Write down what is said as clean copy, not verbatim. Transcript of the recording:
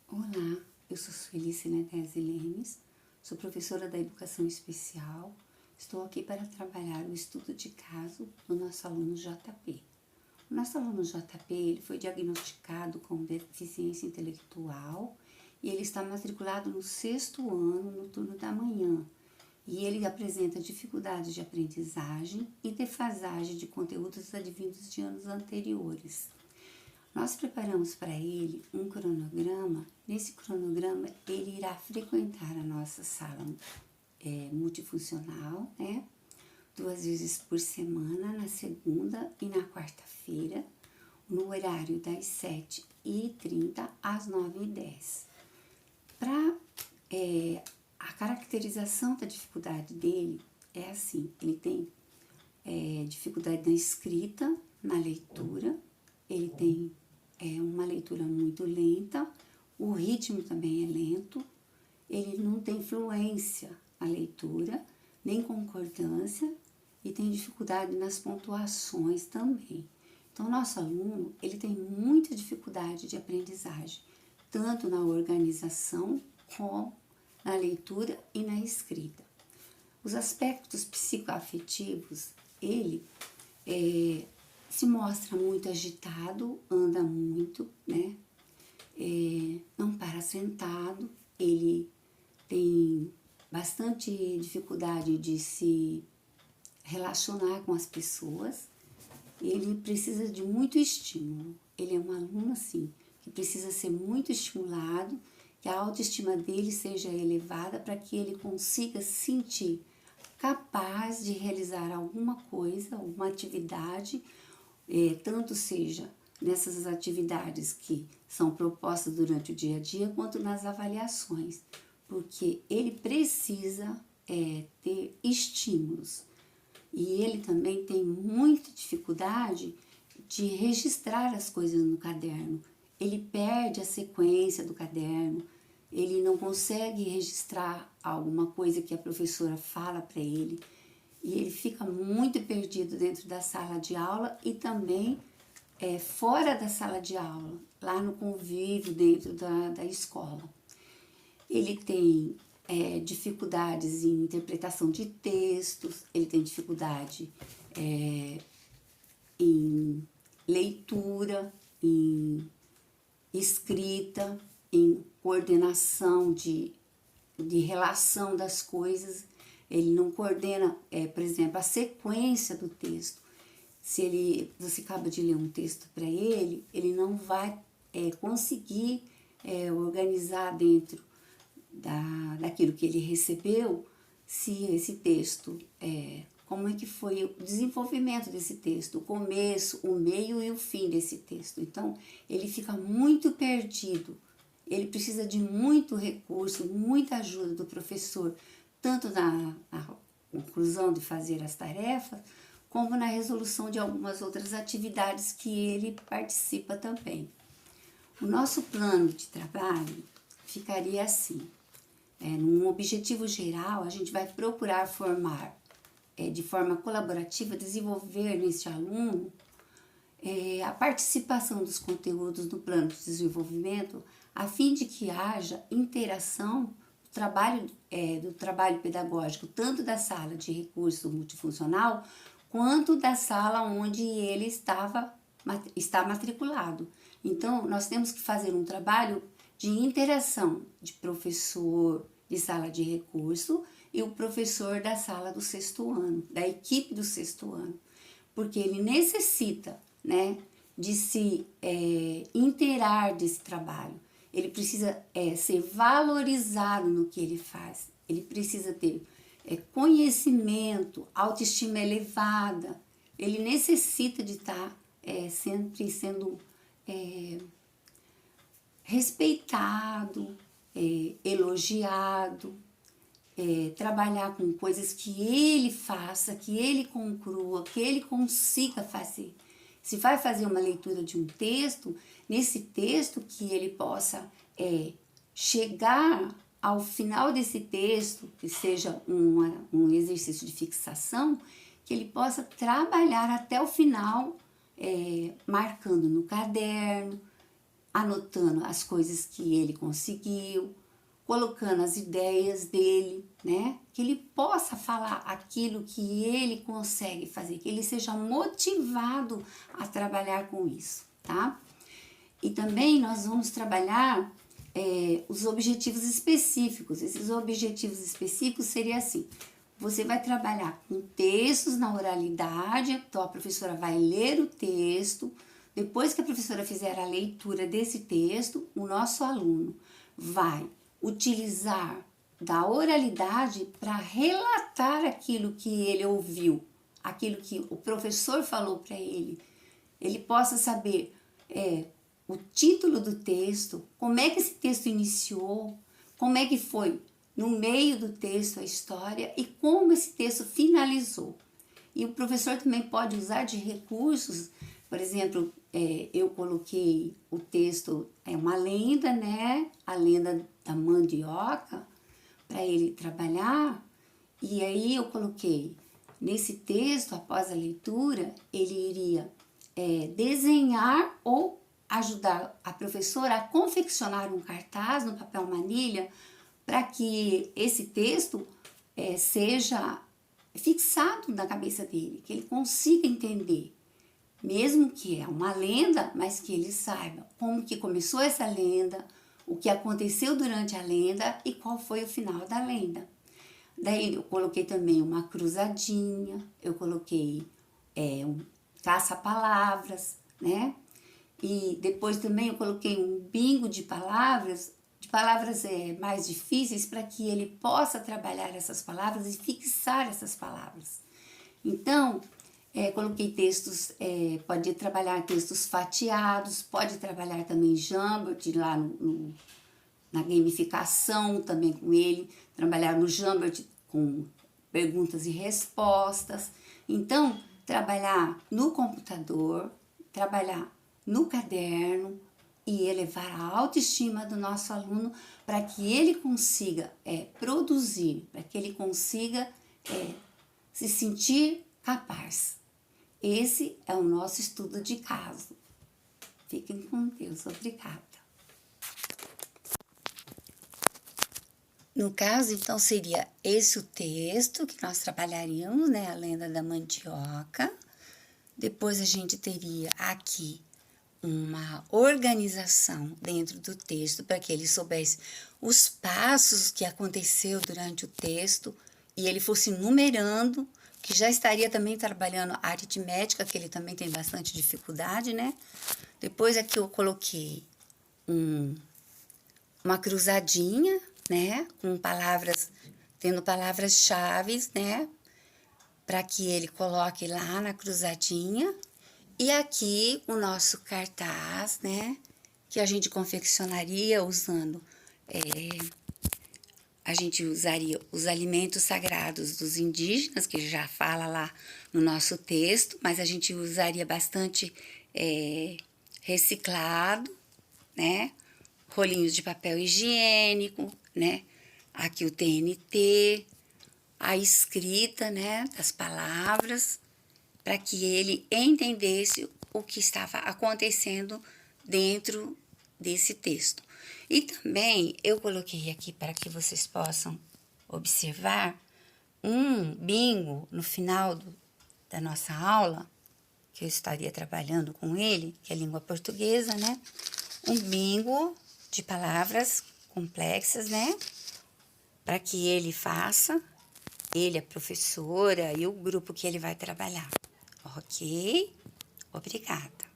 Olá, eu sou Sueli Netese Lemes, sou professora da Educação Especial. Estou aqui para trabalhar o estudo de caso do nosso aluno JP. O nosso aluno JP ele foi diagnosticado com deficiência intelectual e ele está matriculado no 6º ano, no turno da manhã. E ele apresenta dificuldades de aprendizagem e defasagem de conteúdos advindos de anos anteriores. Nós preparamos para ele um cronograma. Nesse cronograma, ele irá frequentar a nossa sala multifuncional, né? 2 vezes por semana, na segunda e na quarta-feira, no horário das 7h30 às 9h10. Para a caracterização da dificuldade dele é assim: ele tem dificuldade na escrita, na leitura, ele tem uma leitura muito lenta, o ritmo também é lento, ele não tem fluência na leitura, nem concordância e tem dificuldade nas pontuações também. Então, nosso aluno, ele tem muita dificuldade de aprendizagem, tanto na organização como na leitura e na escrita. Os aspectos psicoafetivos, ele se mostra muito agitado, anda muito, né? Não para sentado, ele tem bastante dificuldade de se relacionar com as pessoas, ele precisa de muito estímulo. Ele é um aluno assim, que precisa ser muito estimulado, que a autoestima dele seja elevada para que ele consiga se sentir capaz de realizar alguma coisa, alguma atividade, tanto seja nessas atividades que são propostas durante o dia a dia, quanto nas avaliações, porque ele precisa ter estímulos. E ele também tem muita dificuldade de registrar as coisas no caderno. Ele perde a sequência do caderno, ele não consegue registrar alguma coisa que a professora fala para ele, e ele fica muito perdido dentro da sala de aula e também fora da sala de aula, lá no convívio dentro da escola. Ele tem dificuldades em interpretação de textos, ele tem dificuldade em leitura, em escrita, em coordenação de relação das coisas. Ele não coordena, por exemplo, a sequência do texto. Se você acaba de ler um texto para ele, ele não vai conseguir organizar dentro daquilo que ele recebeu, se esse texto, como é que foi o desenvolvimento desse texto, o começo, o meio e o fim desse texto. Então, ele fica muito perdido, ele precisa de muito recurso, muita ajuda do professor, tanto na conclusão de fazer as tarefas, como na resolução de algumas outras atividades que ele participa também. O nosso plano de trabalho ficaria assim: num objetivo geral, a gente vai procurar formar de forma colaborativa, desenvolver neste aluno a participação dos conteúdos do plano de desenvolvimento, a fim de que haja interação do trabalho pedagógico, tanto da sala de recurso multifuncional, quanto da sala onde ele está matriculado. Então, nós temos que fazer um trabalho de interação de professor de sala de recurso e o professor da sala do 6º ano, da equipe do 6º ano, porque ele necessita, né, de se inteirar desse trabalho. Ele precisa ser valorizado no que ele faz, ele precisa ter conhecimento, autoestima elevada, ele necessita de estar sempre sendo respeitado, elogiado, trabalhar com coisas que ele faça, que ele conclua, que ele consiga fazer. Se vai fazer uma leitura de um texto, nesse texto que ele possa chegar ao final desse texto, que seja um exercício de fixação, que ele possa trabalhar até o final, marcando no caderno, anotando as coisas que ele conseguiu, colocando as ideias dele, né? Que ele possa falar aquilo que ele consegue fazer, que ele seja motivado a trabalhar com isso, tá? E também nós vamos trabalhar os objetivos específicos. Esses objetivos específicos seria assim: você vai trabalhar com textos na oralidade, então a professora vai ler o texto. Depois que a professora fizer a leitura desse texto, o nosso aluno vai utilizar da oralidade para relatar aquilo que ele ouviu, aquilo que o professor falou para ele. Ele possa saber o título do texto, como é que esse texto iniciou, como é que foi no meio do texto a história e como esse texto finalizou. E o professor também pode usar de recursos, por exemplo, eu coloquei o texto, uma lenda, né? A lenda da mandioca, para ele trabalhar. E aí eu coloquei, nesse texto, após a leitura, ele iria desenhar ou ajudar a professora a confeccionar um cartaz no papel manilha para que esse texto seja fixado na cabeça dele, que ele consiga entender, mesmo que é uma lenda, mas que ele saiba como que começou essa lenda, o que aconteceu durante a lenda e qual foi o final da lenda. Daí eu coloquei também uma cruzadinha, eu coloquei um caça-palavras, né? E depois também eu coloquei um bingo de palavras mais difíceis para que ele possa trabalhar essas palavras e fixar essas palavras. Então, coloquei textos, pode trabalhar textos fatiados, pode trabalhar também Jamboard lá na gamificação também com ele, trabalhar no Jamboard com perguntas e respostas. Então, trabalhar no computador, trabalhar no caderno e elevar a autoestima do nosso aluno para que ele consiga produzir, para que ele consiga se sentir capaz. Esse é o nosso estudo de caso. Fiquem com Deus. Obrigada. No caso, então, seria esse o texto que nós trabalharíamos, né? A lenda da mandioca. Depois a gente teria aqui uma organização dentro do texto para que ele soubesse os passos que aconteceu durante o texto e ele fosse numerando, que já estaria também trabalhando a aritmética, que ele também tem bastante dificuldade, né? Depois aqui eu coloquei uma cruzadinha, né? Com palavras, tendo palavras-chave, né? Para que ele coloque lá na cruzadinha. E aqui o nosso cartaz, né? Que a gente confeccionaria usando... a gente usaria os alimentos sagrados dos indígenas, que já fala lá no nosso texto, mas a gente usaria bastante reciclado, né? Rolinhos de papel higiênico, né? Aqui o TNT, a escrita, né? Das palavras, para que ele entendesse o que estava acontecendo dentro desse texto. E também eu coloquei aqui para que vocês possam observar um bingo no final da nossa aula, que eu estaria trabalhando com ele, que é a língua portuguesa, né? Um bingo de palavras complexas, né? Para que ele faça, ele, a professora e o grupo que ele vai trabalhar. Ok? Obrigada.